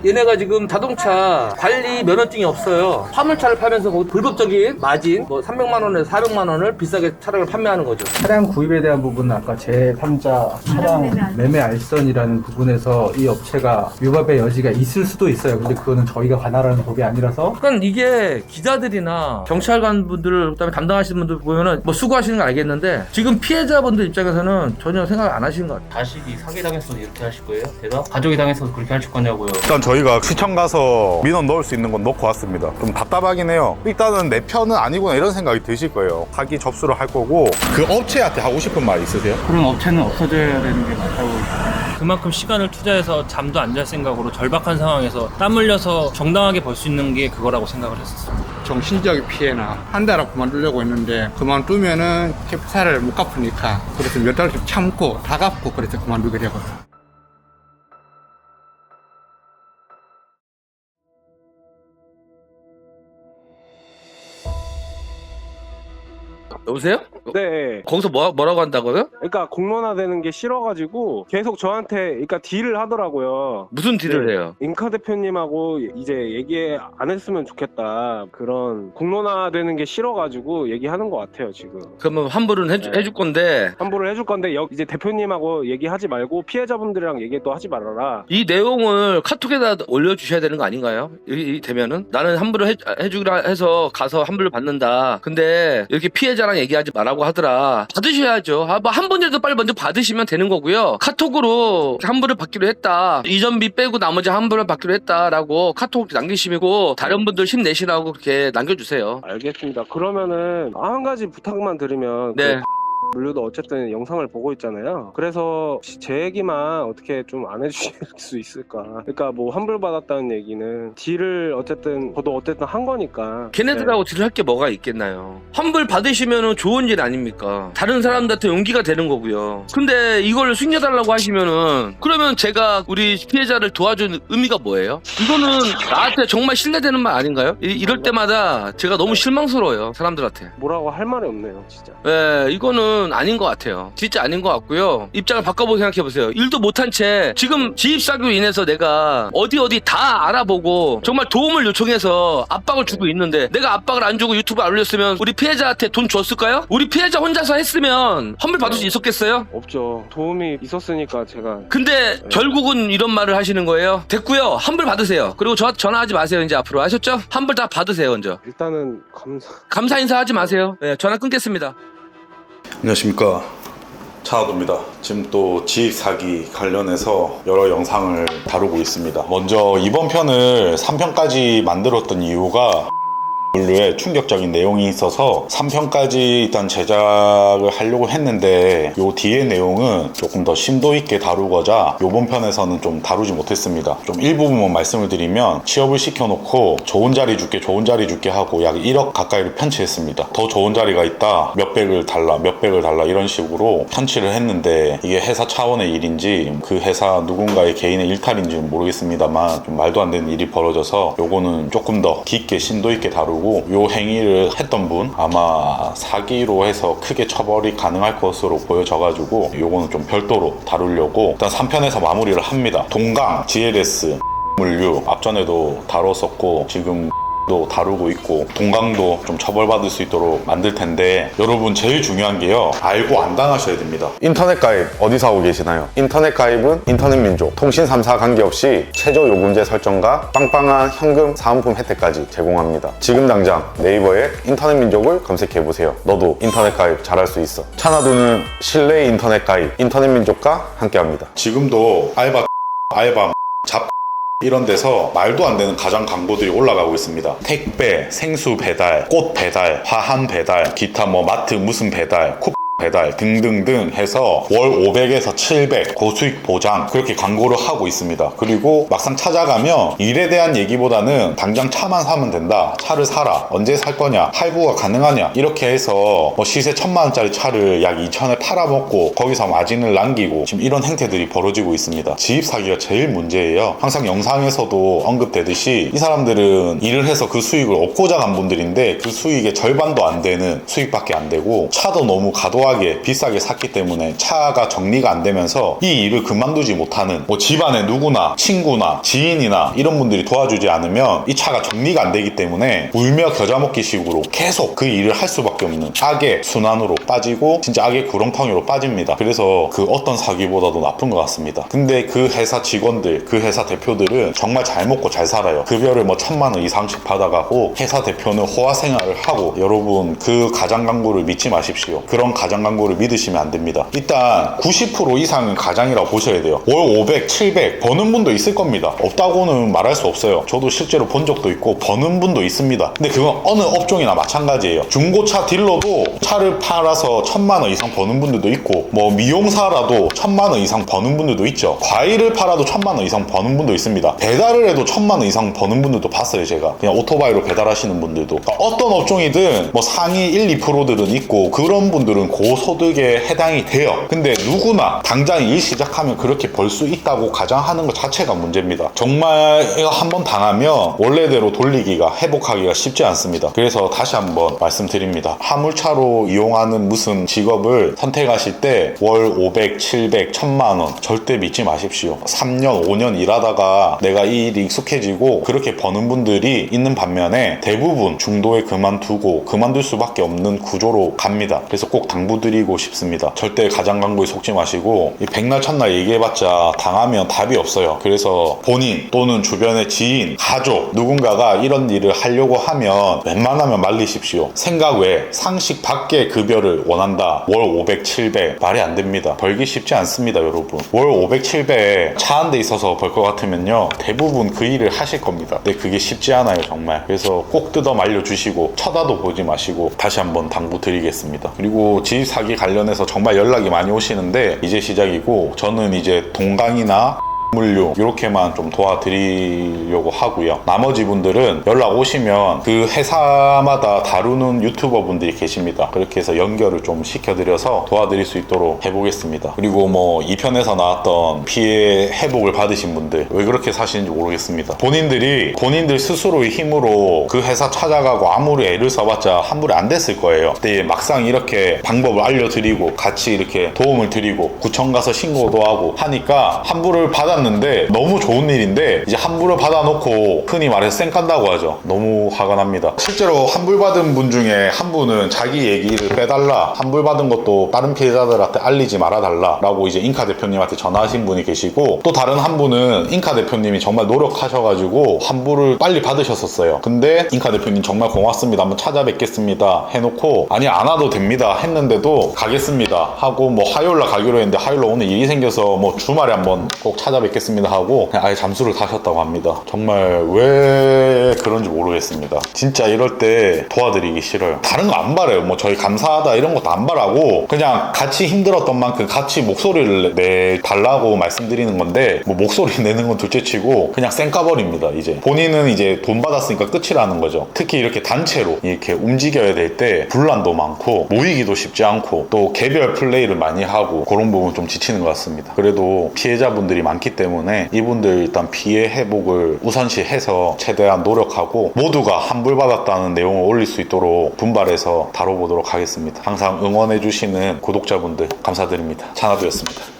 얘네가 지금 자동차 관리 면허증이 없어요. 화물차를 팔면서 뭐 불법적인 마진 뭐 300만 원에서 400만 원을 비싸게 차량을 판매하는 거죠. 차량 구입에 대한 부분은 아까 제3자 차량 매매 알선이라는 부분에서 이 업체가 위법의 여지가 있을 수도 있어요. 근데 그거는 저희가 관할하는 법이 아니라서. 그러니까 이게 기자들이나 경찰관 분들 그다음에 담당하시는 분들 보면은 뭐 수고하시는 거 알겠는데 지금 피해자분들 입장에서는 전혀 생각 안 하시는 것 같아요. 자식이 사기당했어도 이렇게 하실 거예요? 대답? 가족이 당했어도 그렇게 하실 거냐고요? 일단 저희가 시청 가서 민원 넣을 수 있는 건 넣고 왔습니다. 좀 답답하긴 해요. 일단은 내 편은 아니구나 이런 생각이 드실 거예요. 사기 접수를 할 거고. 그 업체한테 하고 싶은 말 있으세요? 그런 업체는 없어져야 되는 게 맞다고. 그만큼 시간을 투자해서 잠도 안 잘 생각으로 절박한 상황에서 땀 흘려서 정당하게 벌 수 있는 게 그거라고 생각을 했었어요. 정신적 피해나 한 달 앞 그만두려고 했는데 그만두면은 캡사를 못 갚으니까 그래서 몇 달씩 참고 다 갚고 그래서 그만두게 되거든요. 여보세요? 네. 거기서 뭐라고 한다고요? 그러니까 공론화되는 게 싫어가지고 계속 저한테 그러니까 딜을 하더라고요. 무슨 딜을 해요? 인카 대표님하고 이제 얘기 안 했으면 좋겠다. 그런 공론화되는 게 싫어가지고 얘기하는 것 같아요 지금. 그러면 환불은 해줄 건데 환불을 해줄 건데 이제 대표님하고 얘기하지 말고 피해자분들이랑 얘기도 하지 말아라. 이 내용을 카톡에다 올려주셔야 되는 거 아닌가요? 이 되면은 나는 환불을 해주기로 해서 가서 환불을 받는다. 근데 이렇게 피해자랑 얘기하지 말라고 하더라. 받으셔야죠. 뭐 한 번이라도 빨리 먼저 받으시면 되는 거고요. 카톡으로 환불을 받기로 했다. 이전비 빼고 나머지 환불을 받기로 했다라고 카톡 남기시고 다른 분들 힘내시라고 그렇게 남겨주세요. 알겠습니다. 그러면은 한 가지 부탁만 드리면 네. 물류도 어쨌든 영상을 보고 있잖아요. 그래서 제 얘기만 어떻게 좀 안 해주실 수 있을까? 그러니까 뭐 환불 받았다는 얘기는 딜을 어쨌든 저도 어쨌든 한 거니까. 걔네들하고 딜할 게 뭐가 있겠나요? 환불 받으시면은 좋은 일 아닙니까? 다른 사람들한테 용기가 되는 거고요. 근데 이걸 숨겨달라고 하시면은 그러면 제가 우리 피해자를 도와준 의미가 뭐예요? 이거는 나한테 정말 신뢰되는 말 아닌가요? 이럴 때마다 제가 너무 실망스러워요, 사람들한테. 뭐라고 할 말이 없네요, 진짜. 네, 이거는 아닌 것 같아요. 진짜 아닌 것 같고요. 입장을 바꿔보고 생각해보세요. 일도 못한 채 지금 지입사기로 인해서 내가 어디 다 알아보고 정말 도움을 요청해서 압박을 주고 있는데 내가 압박을 안 주고 유튜브에 올렸으면 우리 피해자한테 돈 줬을까요? 우리 피해자 혼자서 했으면 환불 받을 수 있었겠어요? 없죠. 도움이 있었으니까 제가. 근데 결국은 이런 말을 하시는 거예요. 됐고요. 환불 받으세요. 그리고 저한테 전화하지 마세요. 이제 앞으로 아셨죠? 환불 다 받으세요. 먼저 일단은 감사 인사하지 마세요. 네, 전화 끊겠습니다. 안녕하십니까. 차하도입니다. 지금 또 지입 사기 관련해서 여러 영상을 다루고 있습니다. 먼저 이번 편을 3편까지 만들었던 이유가 물류에 충격적인 내용이 있어서 3편까지 일단 제작을 하려고 했는데 요 뒤의 내용은 조금 더 심도 있게 다루고자 요번 편에서는 좀 다루지 못했습니다. 좀 일부분만 말씀을 드리면 취업을 시켜놓고 좋은 자리 줄게 하고 약 1억 가까이를 편취했습니다. 더 좋은 자리가 있다, 몇백을 달라 이런 식으로 편취를 했는데 이게 회사 차원의 일인지 그 회사 누군가의 개인의 일탈인지는 모르겠습니다만 좀 말도 안 되는 일이 벌어져서 요거는 조금 더 깊게 심도 있게 다루고 요 행위를 했던 분 아마 사기로 해서 크게 처벌이 가능할 것으로 보여져가지고 요거는 좀 별도로 다루려고 일단 3편에서 마무리를 합니다. 동강, GLS, 물류 앞전에도 다뤘었고 지금 도 다루고 있고 동강도 좀 처벌받을 수 있도록 만들 텐데 여러분 제일 중요한 게요, 알고 안 당하셔야 됩니다. 인터넷 가입 어디서 하고 계시나요? 인터넷 가입은 인터넷민족 통신 3사 관계없이 최저 요금제 설정과 빵빵한 현금 사은품 혜택까지 제공합니다. 지금 당장 네이버에 인터넷민족을 검색해보세요. 너도 인터넷 가입 잘할 수 있어. 차나도는 실내 인터넷 가입 인터넷민족과 함께합니다. 지금도 알바 잡 이런 데서 말도 안 되는 가전 광고들이 올라가고 있습니다. 택배, 생수 배달, 꽃 배달, 화한 배달, 기타 뭐 마트 무슨 배달, 배달 등등등 해서 월 500에서 700 고수익 보장 그렇게 광고를 하고 있습니다. 그리고 막상 찾아가면 일에 대한 얘기보다는 당장 차만 사면 된다, 차를 사라, 언제 살 거냐, 할부가 가능하냐 이렇게 해서 뭐 시세 1000만원짜리 차를 약 2천에 팔아먹고 거기서 마진을 남기고 지금 이런 행태들이 벌어지고 있습니다. 지입사기가 제일 문제예요. 항상 영상에서도 언급되듯이 이 사람들은 일을 해서 그 수익을 얻고자 간 분들인데 그 수익의 절반도 안 되는 수익밖에 안 되고 차도 너무 과도한 과도하게 비싸게 샀기 때문에 차가 정리가 안 되면서 이 일을 그만두지 못하는 뭐 집안에 누구나 친구나 지인이나 이런 분들이 도와주지 않으면 이 차가 정리가 안 되기 때문에 울며 겨자 먹기 식으로 계속 그 일을 할 수밖에 없는 악의 순환으로 빠지고 진짜 악의 구렁텅이로 빠집니다. 그래서 그 어떤 사기보다도 나쁜 것 같습니다. 근데 그 회사 직원들, 그 회사 대표들은 정말 잘 먹고 잘 살아요. 급여를 뭐 1,000만 원 이상씩 받아가고 회사 대표는 호화 생활을 하고, 여러분 그 가장 광고를 믿지 마십시오. 그런 가장 광고를 믿으시면 안 됩니다. 일단 90% 이상은 가장이라고 보셔야 돼요. 월 500, 700 버는 분도 있을 겁니다. 없다고는 말할 수 없어요. 저도 실제로 본 적도 있고 버는 분도 있습니다. 근데 그건 어느 업종이나 마찬가지예요. 중고차 딜러도 차를 팔아서 1,000만 원 이상 버는 분들도 있고, 뭐 미용사라도 1,000만 원 이상 버는 분들도 있죠. 과일을 팔아도 1,000만 원 이상 버는 분도 있습니다. 배달을 해도 1,000만 원 이상 버는 분들도 봤어요. 제가 그냥 오토바이로 배달하시는 분들도. 그러니까 어떤 업종이든 뭐 상위 1, 2%들은 있고, 그런 분들은 고소득에 해당이 돼요. 근데 누구나 당장 일 시작하면 그렇게 벌 수 있다고 가정하는 것 자체가 문제입니다. 정말 이거 한번 당하면 원래대로 돌리기가, 회복하기가 쉽지 않습니다. 그래서 다시 한번 말씀드립니다. 화물차로 이용하는 무슨 직업을 선택하실 때 월 500, 700, 1,000만 원 절대 믿지 마십시오. 3년, 5년 일하다가 내가 이 일이 익숙해지고 그렇게 버는 분들이 있는 반면에 대부분 중도에 그만둘 수밖에 없는 구조로 갑니다. 그래서 꼭 당부드리고 싶습니다. 절대 가장 광고에 속지 마시고, 이 백날 첫날 얘기해봤자 당하면 답이 없어요. 그래서 본인 또는 주변의 지인, 가족 누군가가 이런 일을 하려고 하면 웬만하면 말리십시오. 생각 외 상식 밖의 급여를 원한다. 월 500, 700 말이 안 됩니다. 벌기 쉽지 않습니다, 여러분. 월 500, 700 차 한 대 있어서 벌 것 같으면요 대부분 그 일을 하실 겁니다. 근데 그게 쉽지 않아요, 정말. 그래서 꼭 뜯어 말려주시고 쳐다도 보지 마시고 다시 한번 당부 드리겠습니다. 그리고 집 사기 관련해서 정말 연락이 많이 오시는데 이제 시작이고, 저는 이제 동강이나 물류 이렇게만 좀 도와드리려고 하고요. 나머지 분들은 연락 오시면 그 회사마다 다루는 유튜버 분들이 계십니다. 그렇게 해서 연결을 좀 시켜드려서 도와드릴 수 있도록 해보겠습니다. 그리고 뭐 2편에서 나왔던 피해 회복을 받으신 분들 왜 그렇게 사시는지 모르겠습니다. 본인들 스스로의 힘으로 그 회사 찾아가고 아무리 애를 써봤자 환불이 안 됐을 거예요. 근데 막상 이렇게 방법을 알려드리고 같이 이렇게 도움을 드리고 구청 가서 신고도 하고 하니까 환불을 받았는데 너무 좋은 일인데 이제 환불을 받아놓고 흔히 말해서 쌩 깐다고 하죠. 너무 화가 납니다. 실제로 환불받은 분 중에 한 분은 자기 얘기를 빼달라, 환불받은 것도 다른 피해자들한테 알리지 말아달라 라고 이제 인카 대표님한테 전화하신 분이 계시고, 또 다른 한 분은 인카 대표님이 정말 노력하셔가지고 환불을 빨리 받으셨었어요. 근데 인카 대표님 정말 고맙습니다, 한번 찾아뵙겠습니다 해놓고 아니 안 와도 됩니다 했는데도 가겠습니다 하고 뭐 화요일날 가기로 했는데 화요일날 오늘 일이 생겨서 뭐 주말에 한번 꼭 찾아뵙겠습니다 하고 그냥 아예 잠수를 타셨다고 합니다. 정말 왜 그런지 모르겠습니다. 진짜 이럴 때 도와드리기 싫어요. 다른 거 안 바라요. 뭐 저희 감사하다 이런 것도 안 바라고 그냥 같이 힘들었던 만큼 같이 목소리를 내달라고 말씀드리는 건데, 뭐 목소리 내는 건 둘째치고 그냥 쌩 까버립니다. 이제 본인은 이제 돈 받았으니까 끝이라는 거죠. 특히 이렇게 단체로 이렇게 움직여야 될 때 분란도 많고 모이기도 쉽지 않고 또 개별 플레이를 많이 하고 그런 부분 좀 지치는 것 같습니다. 그래도 피해자분들이 많기 때문에 이분들 일단 피해 회복을 우선시해서 최대한 노력하고 모두가 환불받았다는 내용을 올릴 수 있도록 분발해서 다뤄보도록 하겠습니다. 항상 응원해주시는 구독자분들 감사드립니다. 찬하두였습니다.